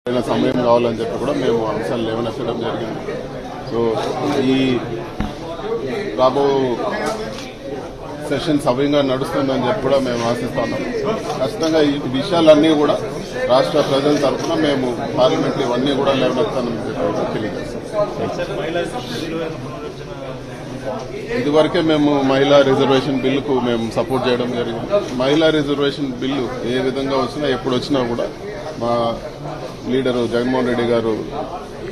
సమయం కావాలని చెప్పి కూడా మేము అంశాలు లేవనెత్తడం జరిగింది. సో ఈ రాబో సెషన్ సవ్యంగా నడుస్తుందని చెప్పి కూడా మేము ఆశిస్తున్నాం. ఖచ్చితంగా ఈ విషయాలన్నీ కూడా రాష్ట్ర ప్రజల తరఫున మేము పార్లమెంట్ ఇవన్నీ కూడా లేవనెత్తానని చెప్పి తెలియజేస్తాం. ఇదివరకే మేము మహిళా రిజర్వేషన్ బిల్లుకు మేము సపోర్ట్ చేయడం జరిగింది. మహిళా రిజర్వేషన్ బిల్లు ఏ విధంగా వచ్చినా ఎప్పుడు వచ్చినా కూడా మా లీడరు జగన్మోహన్ రెడ్డి గారు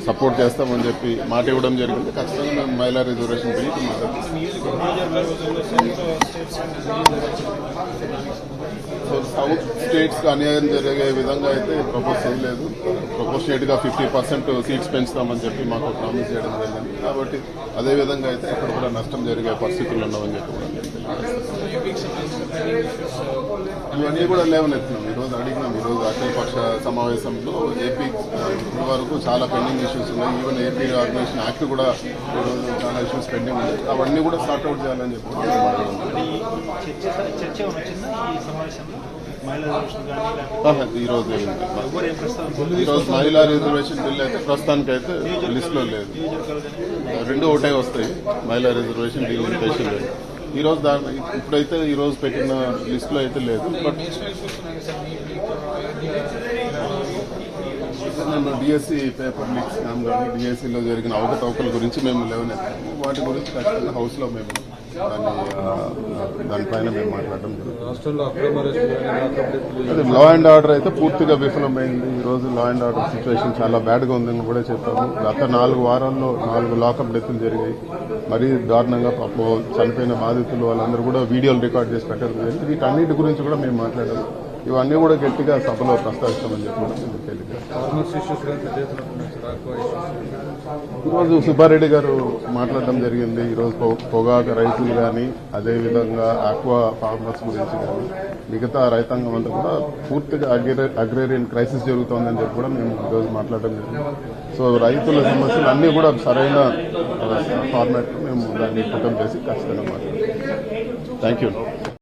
సపోర్ట్ చేస్తామని చెప్పి మాట ఇవ్వడం జరిగింది. ఖచ్చితంగా మేము మహిళా రిజర్వేషన్ బిల్లుకి సో సౌత్ స్టేట్స్ కి అన్యాయం జరిగే విధంగా అయితే ప్రపోజ్ చేయలేదు. ప్రపోర్షనేట్ గా 50% సీట్స్ పెంచుతామని చెప్పి మాకు ప్రామిస్ చేయడం జరిగింది. కాబట్టి అదేవిధంగా అయితే అక్కడ కూడా నష్టం జరిగే పరిస్థితులు ఉన్నామని చెప్పి కూడా ఇవన్నీ కూడా లేవనెత్తున్నాం. ఈరోజు అడిగినాం. ఈరోజు అఖిలపక్ష సమావేశంలో ఏపీ ఇప్పటి వరకు చాలా పెండింగ్ ఇష్యూస్ ఉన్నాయి. ఈవెన్ ఏపీ ఆర్గనైజేషన్ యాక్ట్ కూడా ఈరోజు చాలా ఇష్యూస్ పెండింగ్ ఉన్నాయి. అవన్నీ కూడా సార్ట్అవుట్ చేయాలని చెప్పి ఈరోజు మహిళా రిజర్వేషన్ బిల్ అయితే ప్రస్తుతానికి అయితే లిస్ట్ లో లేదు. రెండు ఒకటే వస్తాయి. మహిళా రిజర్వేషన్ డిలిమిటేషన్ లేదు. ఈరోజు ఇప్పుడైతే ఈరోజు పెట్టిన లిస్ట్ లో అయితే లేదు. బట్ మేము డిఎస్సీ పేపర్ లీక్ స్కామ్ కానీ డిఎస్సీలో జరిగిన అవకతవకల గురించి మేము లేవనెత్తాము. వాటి గురించి ఖచ్చితంగా హౌస్ లో మేము దానిపైన మేము మాట్లాడడం జరుగుతుంది. లా అండ్ ఆర్డర్ అయితే పూర్తిగా విఫలమైంది. ఈ రోజు లా అండ్ ఆర్డర్ సిచ్యువేషన్ చాలా బ్యాడ్ గా ఉందని కూడా చెప్పాము. గత 4 వారాల్లో 4 లాకప్ డెత్లు జరిగాయి. మరీ దారుణంగా పాపం చనిపోయిన బాధితులు వాళ్ళందరూ కూడా వీడియోలు రికార్డ్ చేసి పెట్టడం జరిగింది. వీటన్నిటి గురించి కూడా మేము మాట్లాడాము. ఇవన్నీ కూడా గట్టిగా సభలో ప్రస్తావిస్తామని చెప్పి ఈరోజు సుబ్బారెడ్డి గారు మాట్లాడడం జరిగింది. ఈరోజు పొగాకు రైతులు కానీ అదేవిధంగా ఆక్వా ఫార్మర్స్ గురించి కానీ మిగతా రైతాంగం అంతా కూడా పూర్తిగా అగ్రేరియన్ క్రైసిస్ జరుగుతోందని చెప్పి కూడా మేము ఈరోజు మాట్లాడడం జరిగింది. సో రైతుల సమస్యలు అన్నీ కూడా సరైన ఫార్మాట్ మేము దాన్ని పుట్టం చేసి ఖచ్చితంగా మాట్లాడాం. Thank you.